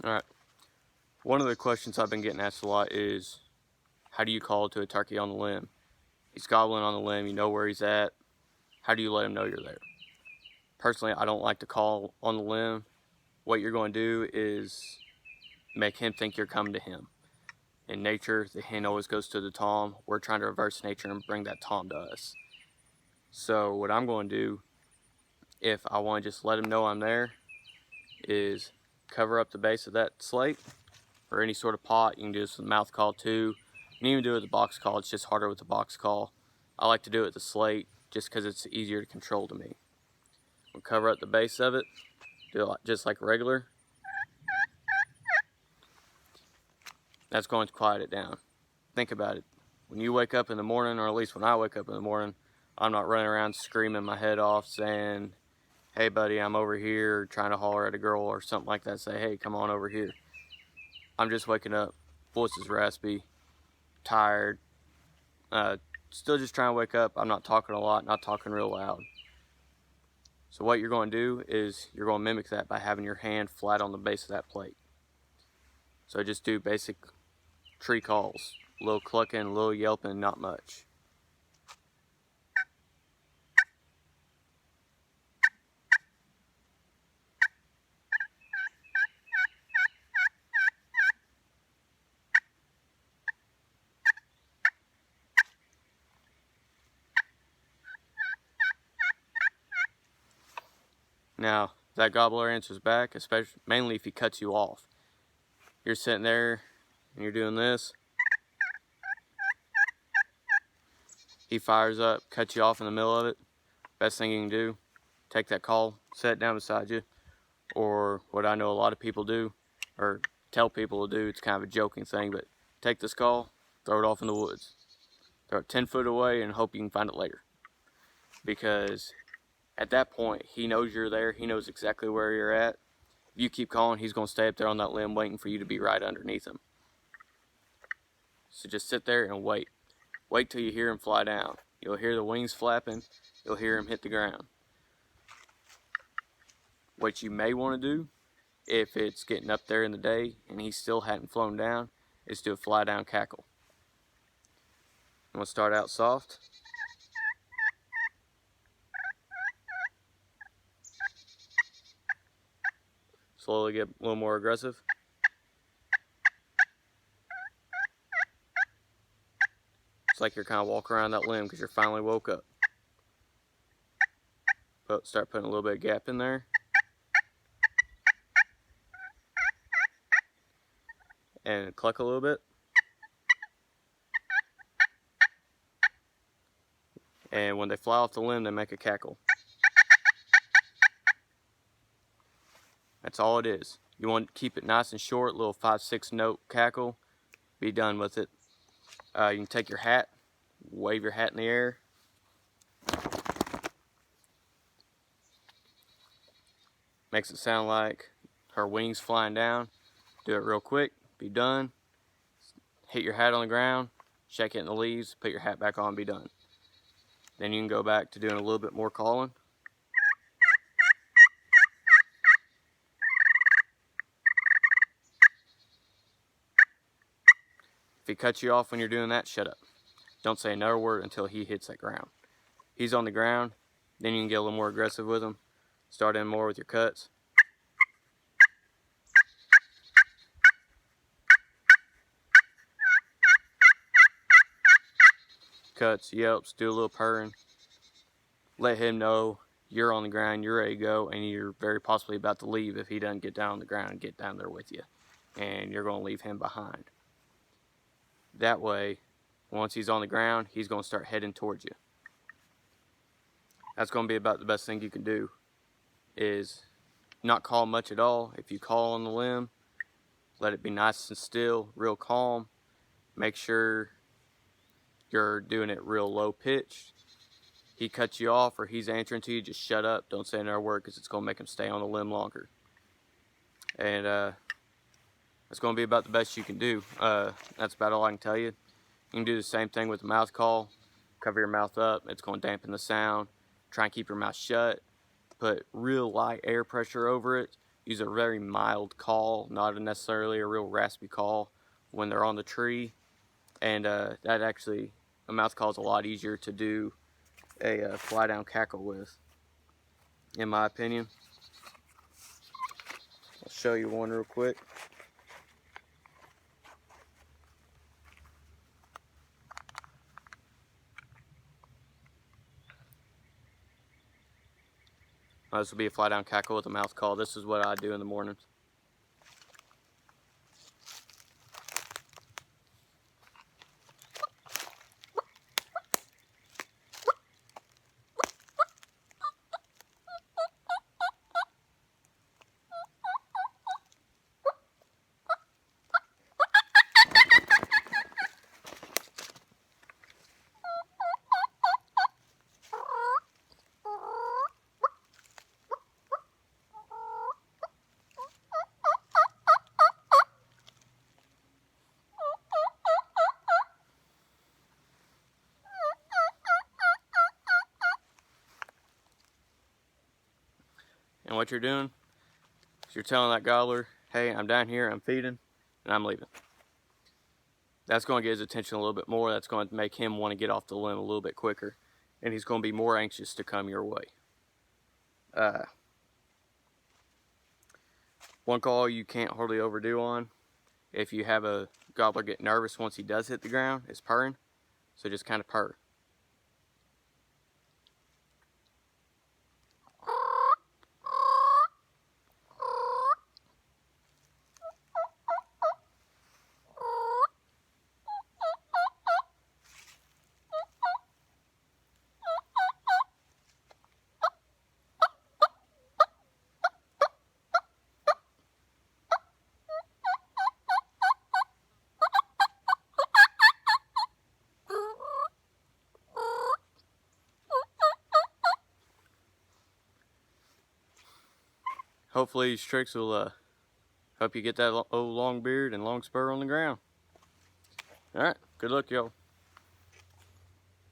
All right. One of the questions I've been getting asked a lot is, how do you call to a turkey on the limb? He's gobbling on the limb, you know where he's at. How do you let him know you're there? Personally, I don't like to call on the limb. What you're going to do is make him think you're coming to him. In nature, the hen always goes to the tom. We're trying to reverse nature and bring that tom to us. So what I'm going to do, if I want to just let him know I'm there, is cover up the base of that slate or any sort of pot. You can do this with a mouth call too. You can even do it with a box call. It's just harder with the box call. I like to do it with the slate just because it's easier to control to me. We'll cover up the base of it, do it just like regular. That's going to quiet it down. Think about it. When you wake up in the morning, or at least when I wake up in the morning, I'm not running around screaming my head off saying, hey buddy, I'm over here, trying to holler at a girl or something like that, say, hey, come on over here. I'm just waking up, voice is raspy, tired, still just trying to wake up. I'm not talking a lot, not talking real loud. So what you're going to do is you're going to mimic that by having your hand flat on the base of that plate. So just do basic tree calls, a little clucking, a little yelping, not much. Now, that gobbler answers back, especially mainly if he cuts you off. You're sitting there and you're doing this. He fires up, cuts you off in the middle of it. Best thing you can do, take that call, set it down beside you. Or what I know a lot of people do, or tell people to do, it's kind of a joking thing, but take this call, throw it off in the woods. Throw it 10 foot away and hope you can find it later. Because at that point, he knows you're there. He knows exactly where you're at. If you keep calling, he's going to stay up there on that limb waiting for you to be right underneath him. So just sit there and wait. Wait till you hear him fly down. You'll hear the wings flapping. You'll hear him hit the ground. What you may want to do, if it's getting up there in the day and he still hadn't flown down, is do a fly down cackle. I'm going to start out soft. Slowly get a little more aggressive. It's like you're kind of walking around that limb because you're finally woke up. But start putting a little bit of gap in there. And cluck a little bit. And when they fly off the limb, they make a cackle. That's all it is. You want to keep it nice and short, little 5-6 note cackle. Be done with it. You can take your hat, wave your hat in the air. Makes it sound like her wings flying down. Do it real quick, be done. Hit your hat on the ground, shake it in the leaves, put your hat back on, be done. Then you can go back to doing a little bit more calling. If he cuts you off when you're doing that, shut up. Don't say another word until he hits that ground. He's on the ground, then you can get a little more aggressive with him. Start in more with your cuts. Cuts, yelps, do a little purring. Let him know you're on the ground, you're ready to go, and you're very possibly about to leave if he doesn't get down on the ground and get down there with you. And you're going to leave him behind. That way, once he's on the ground, he's going to start heading towards you. That's going to be about the best thing you can do, is not call much at all. If you call on the limb, let it be nice and still, real calm. Make sure you're doing it real low pitched. He cuts you off or he's answering to you, just shut up. Don't say another word because it's going to make him stay on the limb longer. And that's going to be about the best you can do. That's about all I can tell you. You can do the same thing with the mouth call. Cover your mouth up. It's going to dampen the sound. Try and keep your mouth shut. Put real light air pressure over it. use a very mild call, not necessarily a real raspy call when they're on the tree. And that actually, a mouth call is a lot easier to do a fly down cackle with, in my opinion. I'll show you one real quick. This will be a fly down cackle with a mouth call. This is what I do in the mornings. And what you're doing is you're telling that gobbler, hey, I'm down here, I'm feeding, and I'm leaving. That's going to get his attention a little bit more. That's going to make him want to get off the limb a little bit quicker. And he's going to be more anxious to come your way. One call you can't hardly overdo on, if you have a gobbler get nervous once he does hit the ground, is purring. So just kind of purr. Hopefully these tricks will help you get that old long beard and long spur on the ground. Alright, good luck y'all.